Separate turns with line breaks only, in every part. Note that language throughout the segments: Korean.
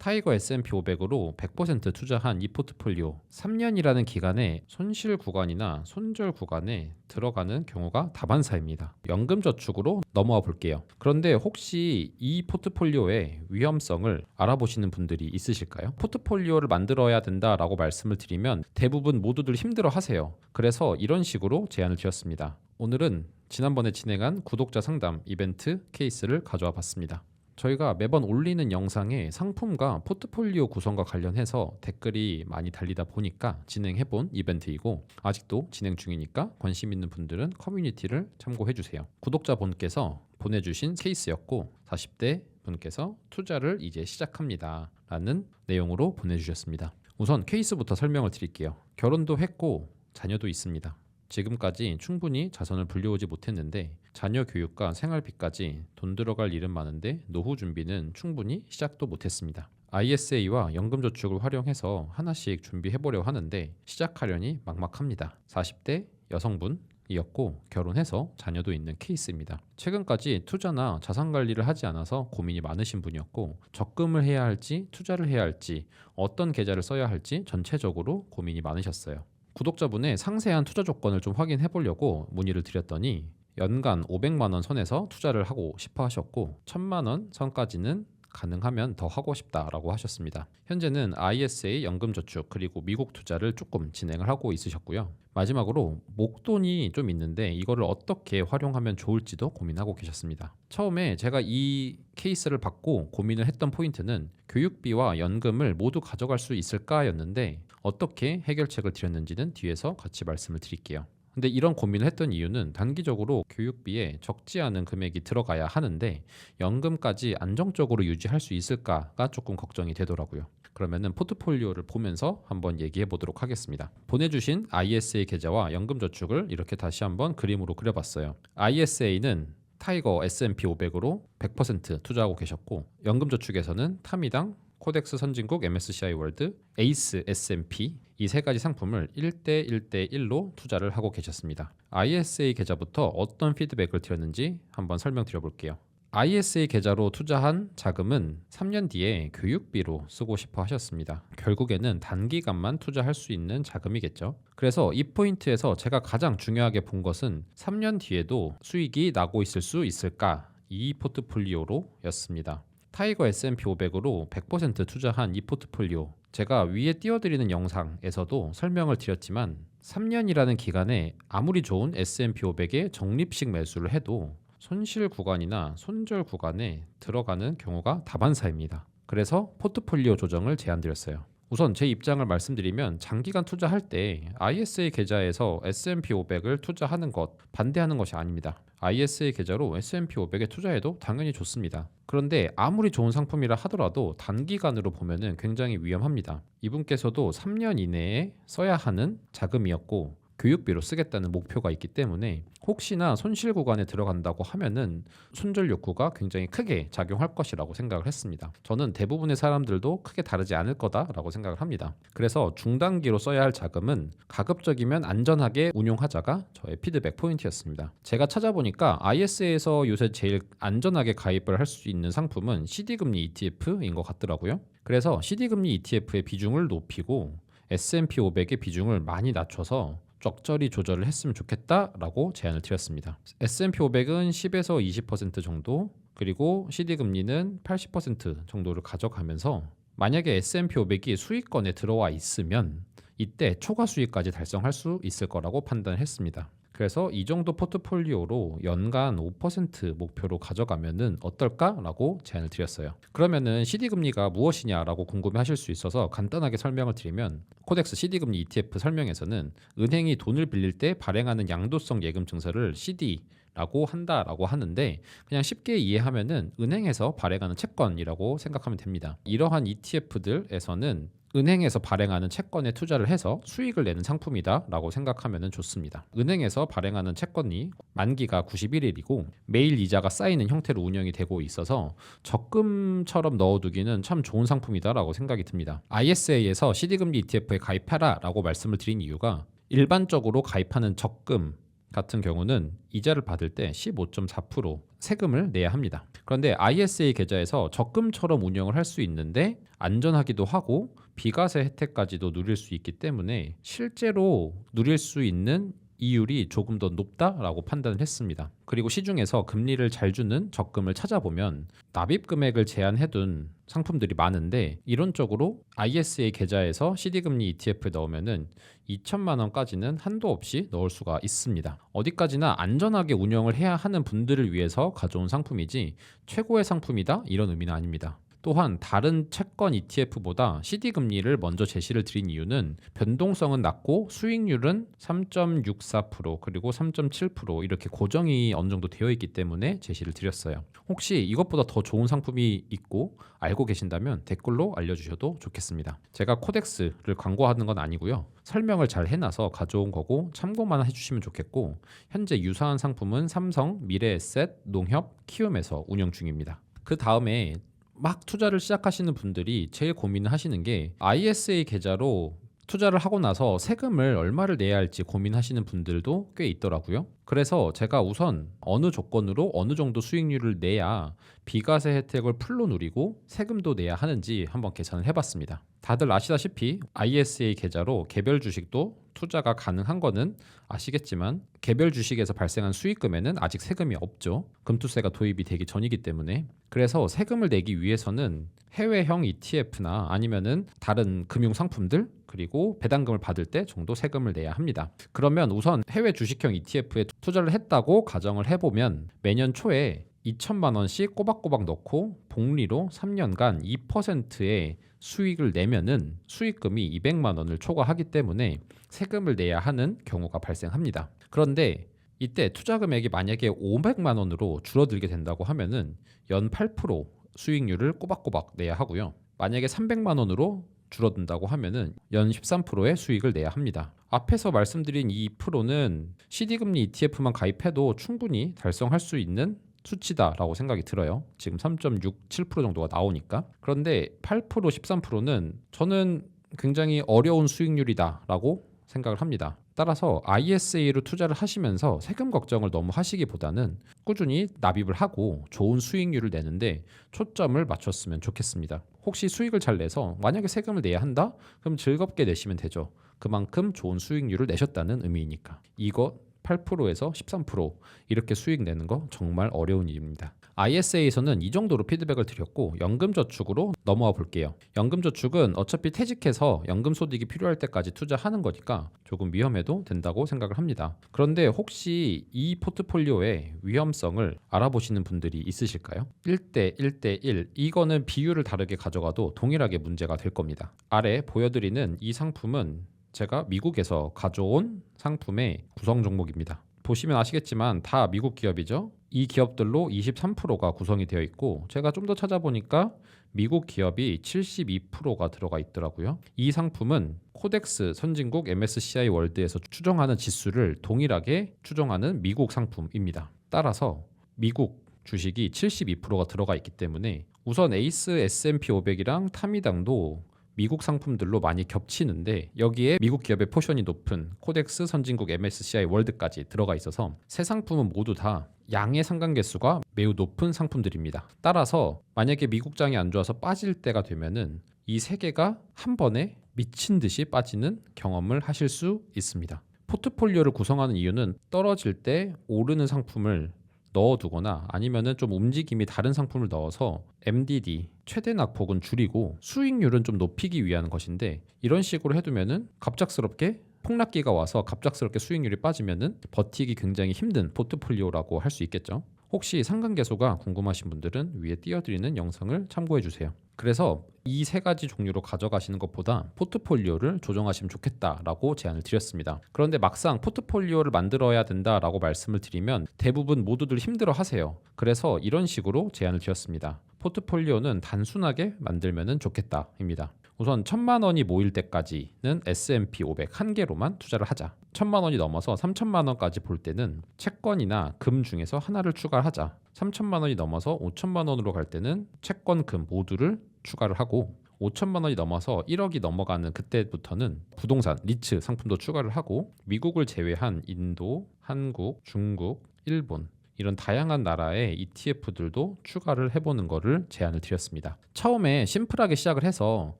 타이거 S&P 500으로 100% 투자한 이 포트폴리오 3년이라는 기간에 손실 구간이나 손절 구간에 들어가는 경우가 다반사입니다. 연금저축으로 넘어와 볼게요. 그런데 혹시 이 포트폴리오의 위험성을 알아보시는 분들이 있으실까요? 포트폴리오를 만들어야 된다라고 말씀을 드리면 대부분 모두들 힘들어 하세요. 그래서 이런 식으로 제안을 드렸습니다. 오늘은 지난번에 진행한 구독자 상담 이벤트 케이스를 가져와 봤습니다. 저희가 매번 올리는 영상에 상품과 포트폴리오 구성과 관련해서 댓글이 많이 달리다 보니까 진행해본 이벤트이고, 아직도 진행 중이니까 관심 있는 분들은 커뮤니티를 참고해주세요. 구독자분께서 보내주신 케이스였고 40대 분께서 투자를 이제 시작합니다 라는 내용으로 보내주셨습니다. 우선 케이스부터 설명을 드릴게요. 결혼도 했고 자녀도 있습니다. 지금까지 충분히 자선을 불려오지 못했는데 자녀 교육과 생활비까지 돈 들어갈 일은 많은데 노후 준비는 충분히 시작도 못했습니다. ISA와 연금저축을 활용해서 하나씩 준비해보려고 하는데 시작하려니 막막합니다. 40대 여성분이었고 결혼해서 자녀도 있는 케이스입니다. 최근까지 투자나 자산관리를 하지 않아서 고민이 많으신 분이었고 적금을 해야 할지 투자를 해야 할지 어떤 계좌를 써야 할지 전체적으로 고민이 많으셨어요. 구독자분의 상세한 투자 조건을 좀 확인해 보려고 문의를 드렸더니 연간 500만 원 선에서 투자를 하고 싶어 하셨고 1000만 원 선까지는 가능하면 더 하고 싶다라고 하셨습니다. 현재는 ISA 연금저축 그리고 미국 투자를 조금 진행을 하고 있으셨고요. 마지막으로 목돈이 좀 있는데 이거를 어떻게 활용하면 좋을지도 고민하고 계셨습니다. 처음에 제가 이 케이스를 받고 고민을 했던 포인트는 교육비와 연금을 모두 가져갈 수 있을까였는데 어떻게 해결책을 드렸는지는 뒤에서 같이 말씀을 드릴게요. 근데 이런 고민을 했던 이유는 단기적으로 교육비에 적지 않은 금액이 들어가야 하는데 연금까지 안정적으로 유지할 수 있을까가 조금 걱정이 되더라고요. 그러면은 포트폴리오를 보면서 한번 얘기해 보도록 하겠습니다. 보내주신 ISA 계좌와 연금저축을 이렇게 다시 한번 그림으로 그려봤어요. ISA는 타이거 S&P 500으로 100% 투자하고 계셨고 연금저축에서는 타미당, 코덱스 선진국 MSCI 월드, 에이스 S&P 이 세 가지 상품을 1대 1대 1로 투자를 하고 계셨습니다. ISA 계좌부터 어떤 피드백을 드렸는지 한번 설명드려 볼게요. ISA 계좌로 투자한 자금은 3년 뒤에 교육비로 쓰고 싶어 하셨습니다. 결국에는 단기간만 투자할 수 있는 자금이겠죠. 그래서 이 포인트에서 제가 가장 중요하게 본 것은 3년 뒤에도 수익이 나고 있을 수 있을까? 이 포트폴리오로 였습니다. 타이거 S&P 500으로 100% 투자한 이 포트폴리오 제가 위에 띄워드리는 영상에서도 설명을 드렸지만 3년이라는 기간에 아무리 좋은 S&P 500의 적립식 매수를 해도 손실 구간이나 손절 구간에 들어가는 경우가 다반사입니다. 그래서 포트폴리오 조정을 제안드렸어요. 우선 제 입장을 말씀드리면 장기간 투자할 때 ISA 계좌에서 S&P 500을 투자하는 것 반대하는 것이 아닙니다. ISA 계좌로 S&P 500에 투자해도 당연히 좋습니다. 그런데 아무리 좋은 상품이라 하더라도 단기간으로 보면은 굉장히 위험합니다. 이분께서도 3년 이내에 써야 하는 자금이었고 교육비로 쓰겠다는 목표가 있기 때문에 혹시나 손실 구간에 들어간다고 하면은 손절 욕구가 굉장히 크게 작용할 것이라고 생각을 했습니다. 저는 대부분의 사람들도 크게 다르지 않을 거다라고 생각을 합니다. 그래서 중단기로 써야 할 자금은 가급적이면 안전하게 운용하자가 저의 피드백 포인트였습니다. 제가 찾아보니까 ISA에서 요새 제일 안전하게 가입을 할 수 있는 상품은 CD금리 ETF인 것 같더라고요. 그래서 CD금리 ETF의 비중을 높이고 S&P 500의 비중을 많이 낮춰서 적절히 조절을 했으면 좋겠다라고 제안을 드렸습니다. S&P 500은 10에서 20% 정도 그리고 CD금리는 80% 정도를 가져가면서 만약에 S&P 500이 수익권에 들어와 있으면 이때 초과 수익까지 달성할 수 있을 거라고 판단했습니다. 그래서 이 정도 포트폴리오로 연간 5% 목표로 가져가면은 어떨까라고 제안을 드렸어요. 그러면은 CD금리가 무엇이냐라고 궁금해하실 수 있어서 간단하게 설명을 드리면 코덱스 CD금리 ETF 설명에서는 은행이 돈을 빌릴 때 발행하는 양도성 예금 증서를 CD라고 한다라고 하는데 그냥 쉽게 이해하면은 은행에서 발행하는 채권이라고 생각하면 됩니다. 이러한 ETF들에서는 은행에서 발행하는 채권에 투자를 해서 수익을 내는 상품이다 라고 생각하면 좋습니다. 은행에서 발행하는 채권이 만기가 91일이고 매일 이자가 쌓이는 형태로 운영이 되고 있어서 적금처럼 넣어두기는 참 좋은 상품이다 라고 생각이 듭니다. ISA에서 CD금리 ETF에 가입하라 라고 말씀을 드린 이유가 일반적으로 가입하는 적금 같은 경우는 이자를 받을 때 15.4% 세금을 내야 합니다. 그런데 ISA 계좌에서 적금처럼 운영을 할 수 있는데 안전하기도 하고 비과세 혜택까지도 누릴 수 있기 때문에 실제로 누릴 수 있는 이율이 조금 더 높다라고 판단을 했습니다. 그리고 시중에서 금리를 잘 주는 적금을 찾아보면 납입 금액을 제한해둔 상품들이 많은데 이론적으로 ISA 계좌에서 CD금리 ETF에 넣으면은 2천만 원까지는 한도 없이 넣을 수가 있습니다. 어디까지나 안전하게 운영을 해야 하는 분들을 위해서 가져온 상품이지 최고의 상품이다 이런 의미는 아닙니다. 또한 다른 채권 ETF보다 CD금리를 먼저 제시를 드린 이유는 변동성은 낮고 수익률은 3.64% 그리고 3.7% 이렇게 고정이 어느 정도 되어 있기 때문에 제시를 드렸어요. 혹시 이것보다 더 좋은 상품이 있고 알고 계신다면 댓글로 알려주셔도 좋겠습니다. 제가 코덱스를 광고하는 건 아니고요. 설명을 잘 해놔서 가져온 거고 참고만 해주시면 좋겠고 현재 유사한 상품은 삼성, 미래에셋, 농협, 키움에서 운영 중입니다. 그 다음에 막 투자를 시작하시는 분들이 제일 고민을 하시는 게 ISA 계좌로 투자를 하고 나서 세금을 얼마를 내야 할지 고민하시는 분들도 꽤 있더라고요. 그래서 제가 우선 어느 조건으로 어느 정도 수익률을 내야 비과세 혜택을 풀로 누리고 세금도 내야 하는지 한번 계산을 해봤습니다. 다들 아시다시피 ISA 계좌로 개별 주식도 투자가 가능한 거는 아시겠지만 개별 주식에서 발생한 수익금에는 아직 세금이 없죠. 금투세가 도입이 되기 전이기 때문에. 그래서 세금을 내기 위해서는 해외형 ETF나 아니면은 다른 금융 상품들 그리고 배당금을 받을 때 정도 세금을 내야 합니다. 그러면 우선 해외 주식형 ETF에 투자를 했다고 가정을 해보면 매년 초에 2천만 원씩 꼬박꼬박 넣고 복리로 3년간 2%의 수익을 내면은 수익금이 200만 원을 초과하기 때문에 세금을 내야 하는 경우가 발생합니다. 그런데 이때 투자 금액이 만약에 500만 원으로 줄어들게 된다고 하면은 연 8% 수익률을 꼬박꼬박 내야 하고요. 만약에 300만 원으로 줄어든다고 하면은 연 13%의 수익을 내야 합니다. 앞에서 말씀드린 이 2%는 CD금리 ETF만 가입해도 충분히 달성할 수 있는 수치다라고 생각이 들어요. 지금 3.67% 정도가 나오니까. 그런데 8%, 13%는 저는 굉장히 어려운 수익률이다라고 생각을 합니다. 따라서 ISA로 투자를 하시면서 세금 걱정을 너무 하시기보다는 꾸준히 납입을 하고 좋은 수익률을 내는데 초점을 맞췄으면 좋겠습니다. 혹시 수익을 잘 내서 만약에 세금을 내야 한다? 그럼 즐겁게 내시면 되죠. 그만큼 좋은 수익률을 내셨다는 의미이니까. 이거 8%에서 13% 이렇게 수익 내는 거 정말 어려운 일입니다. ISA에서는 이 정도로 피드백을 드렸고 연금저축으로 넘어와 볼게요. 연금저축은 어차피 퇴직해서 연금소득이 필요할 때까지 투자하는 거니까 조금 위험해도 된다고 생각을 합니다. 그런데 혹시 이 포트폴리오의 위험성을 알아보시는 분들이 있으실까요? 1대 1대 1 이거는 비율을 다르게 가져가도 동일하게 문제가 될 겁니다. 아래 보여드리는 이 상품은 제가 미국에서 가져온 상품의 구성 종목입니다. 보시면 아시겠지만 다 미국 기업이죠. 이 기업들로 23%가 구성이 되어 있고 제가 좀 더 찾아보니까 미국 기업이 72%가 들어가 있더라고요. 이 상품은 코덱스 선진국 MSCI 월드에서 추정하는 지수를 동일하게 추정하는 미국 상품입니다. 따라서 미국 주식이 72%가 들어가 있기 때문에 우선 에이스 S&P 500이랑 타미당도 미국 상품들로 많이 겹치는데 여기에 미국 기업의 포션이 높은 코덱스 선진국 MSCI 월드까지 들어가 있어서 세 상품은 모두 다 양의 상관계수가 매우 높은 상품들입니다. 따라서 만약에 미국장이 안 좋아서 빠질 때가 되면은 이 세 개가 한 번에 미친 듯이 빠지는 경험을 하실 수 있습니다. 포트폴리오를 구성하는 이유는 떨어질 때 오르는 상품을 넣어두거나 아니면은 좀 움직임이 다른 상품을 넣어서 MDD 최대 낙폭은 줄이고 수익률은 좀 높이기 위한 것인데 이런 식으로 해두면은 갑작스럽게 폭락기가 와서 갑작스럽게 수익률이 빠지면은 버티기 굉장히 힘든 포트폴리오라고 할 수 있겠죠. 혹시 상관계수가 궁금하신 분들은 위에 띄워드리는 영상을 참고해 주세요. 그래서 이 세 가지 종류로 가져가시는 것보다 포트폴리오를 조정하시면 좋겠다라고 제안을 드렸습니다. 그런데 막상 포트폴리오를 만들어야 된다라고 말씀을 드리면 대부분 모두들 힘들어 하세요. 그래서 이런 식으로 제안을 드렸습니다. 포트폴리오는 단순하게 만들면 좋겠다입니다. 우선 1,000만 원이 모일 때까지는 S&P 500 한 개로만 투자를 하자. 1,000만 원이 넘어서 3,000만 원까지 볼 때는 채권이나 금 중에서 하나를 추가하자. 3,000만 원이 넘어서 5,000만 원으로 갈 때는 채권, 금 모두를 추가를 하고 5천만 원이 넘어서 1억이 넘어가는 그때부터는 부동산, 리츠 상품도 추가를 하고 미국을 제외한 인도, 한국, 중국, 일본 이런 다양한 나라의 ETF들도 추가를 해보는 거를 제안을 드렸습니다. 처음에 심플하게 시작을 해서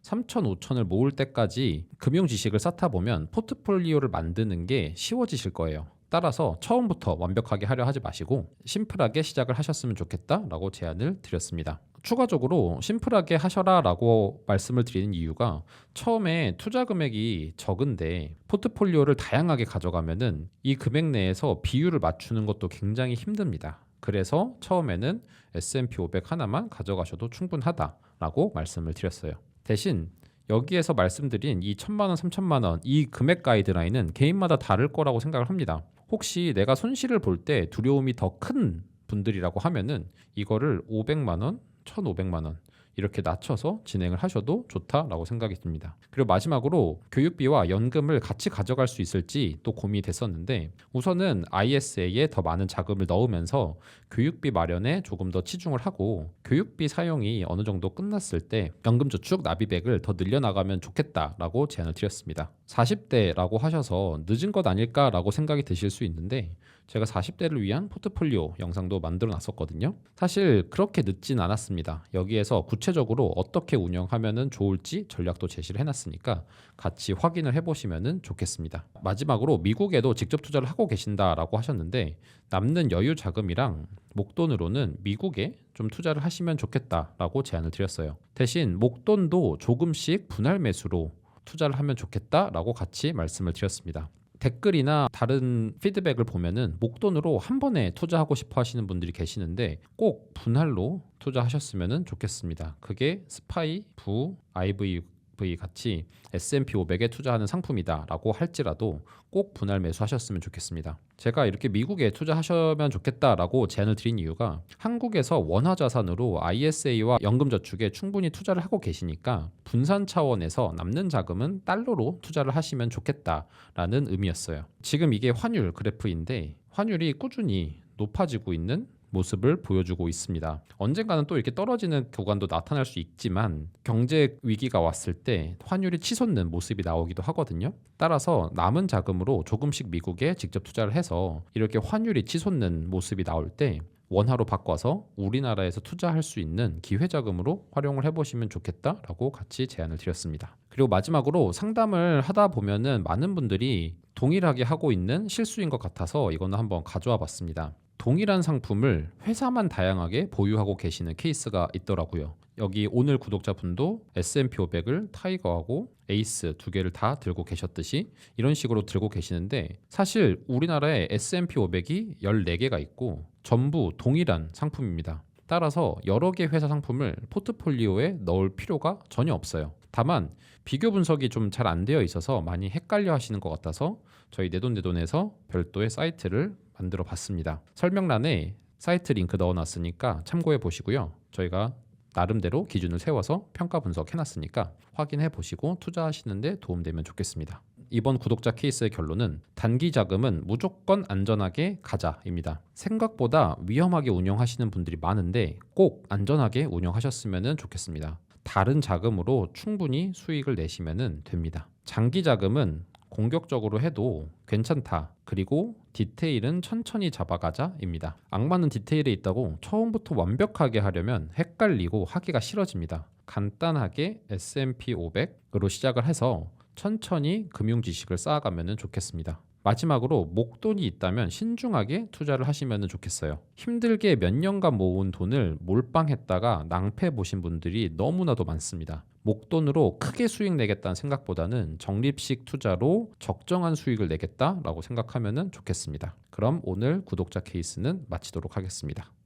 3천, 5천을 모을 때까지 금융 지식을 쌓다 보면 포트폴리오를 만드는 게 쉬워지실 거예요. 따라서 처음부터 완벽하게 하려 하지 마시고 심플하게 시작을 하셨으면 좋겠다라고 제안을 드렸습니다. 추가적으로 심플하게 하셔라 라고 말씀을 드리는 이유가 처음에 투자 금액이 적은데 포트폴리오를 다양하게 가져가면은 이 금액 내에서 비율을 맞추는 것도 굉장히 힘듭니다. 그래서 처음에는 S&P 500 하나만 가져가셔도 충분하다라고 말씀을 드렸어요. 대신 여기에서 말씀드린 이 1,000만 원, 3,000만 원 이 금액 가이드라인은 개인마다 다를 거라고 생각을 합니다. 혹시 내가 손실을 볼 때 두려움이 더 큰 분들이라고 하면은 이거를 500만 원, 1,500만 원 이렇게 낮춰서 진행을 하셔도 좋다라고 생각이 듭니다. 그리고 마지막으로 교육비와 연금을 같이 가져갈 수 있을지 또 고민이 됐었는데 우선은 ISA에 더 많은 자금을 넣으면서 교육비 마련에 조금 더 치중을 하고 교육비 사용이 어느 정도 끝났을 때 연금저축 납입액을 더 늘려나가면 좋겠다라고 제안을 드렸습니다. 40대라고 하셔서 늦은 것 아닐까라고 생각이 드실 수 있는데 제가 40대를 위한 포트폴리오 영상도 만들어 놨었거든요. 사실 그렇게 늦진 않았습니다. 여기에서 구체적으로 어떻게 운영하면 좋을지 전략도 제시를 해놨으니까 같이 확인을 해보시면 좋겠습니다. 마지막으로 미국에도 직접 투자를 하고 계신다라고 하셨는데 남는 여유 자금이랑 목돈으로는 미국에 좀 투자를 하시면 좋겠다라고 제안을 드렸어요. 대신 목돈도 조금씩 분할 매수로 투자를 하면 좋겠다라고 같이 말씀을 드렸습니다. 댓글이나 다른 피드백을 보면은 목돈으로 한 번에 투자하고 싶어 하시는 분들이 계시는데 꼭 분할로 투자하셨으면 좋겠습니다. 그게 스파이, 부, IVV 같이 S&P 500에 투자하는 상품이다라고 할지라도 꼭 분할 매수하셨으면 좋겠습니다. 제가 이렇게 미국에 투자하시면 좋겠다라고 제안을 드린 이유가 한국에서 원화 자산으로 ISA와 연금저축에 충분히 투자를 하고 계시니까 분산 차원에서 남는 자금은 달러로 투자를 하시면 좋겠다라는 의미였어요. 지금 이게 환율 그래프인데 환율이 꾸준히 높아지고 있는 모습을 보여주고 있습니다. 언젠가는 또 이렇게 떨어지는 구간도 나타날 수 있지만 경제 위기가 왔을 때 환율이 치솟는 모습이 나오기도 하거든요. 따라서 남은 자금으로 조금씩 미국에 직접 투자를 해서 이렇게 환율이 치솟는 모습이 나올 때 원화로 바꿔서 우리나라에서 투자할 수 있는 기회자금으로 활용을 해보시면 좋겠다라고 같이 제안을 드렸습니다. 그리고 마지막으로 상담을 하다 보면은 많은 분들이 동일하게 하고 있는 실수인 것 같아서 이거는 한번 가져와 봤습니다. 동일한 상품을 회사만 다양하게 보유하고 계시는 케이스가 있더라고요. 여기 오늘 구독자분도 S&P 500을 타이거하고 에이스 두 개를 다 들고 계셨듯이 이런 식으로 들고 계시는데 사실 우리나라에 S&P 500이 14개가 있고 전부 동일한 상품입니다. 따라서 여러 개 회사 상품을 포트폴리오에 넣을 필요가 전혀 없어요. 다만 비교 분석이 좀 잘 안 되어 있어서 많이 헷갈려 하시는 것 같아서 저희 내돈내돈에서 별도의 사이트를 만들어 봤습니다. 설명란에 사이트 링크 넣어놨으니까 참고해 보시고요. 저희가 나름대로 기준을 세워서 평가 분석해 놨으니까 확인해 보시고 투자하시는데 도움되면 좋겠습니다. 이번 구독자 케이스의 결론은 단기 자금은 무조건 안전하게 가자입니다. 생각보다 위험하게 운영하시는 분들이 많은데 꼭 안전하게 운영하셨으면 좋겠습니다. 다른 자금으로 충분히 수익을 내시면 됩니다. 장기 자금은 공격적으로 해도 괜찮다. 그리고 디테일은 천천히 잡아가자입니다. 악마는 디테일에 있다고 처음부터 완벽하게 하려면 헷갈리고 하기가 싫어집니다. 간단하게 S&P 500으로 시작을 해서 천천히 금융 지식을 쌓아가면 좋겠습니다. 마지막으로 목돈이 있다면 신중하게 투자를 하시면 좋겠어요. 힘들게 몇 년간 모은 돈을 몰빵했다가 낭패 보신 분들이 너무나도 많습니다. 목돈으로 크게 수익 내겠다는 생각보다는 적립식 투자로 적정한 수익을 내겠다라고 생각하면 좋겠습니다. 그럼 오늘 구독자 케이스는 마치도록 하겠습니다.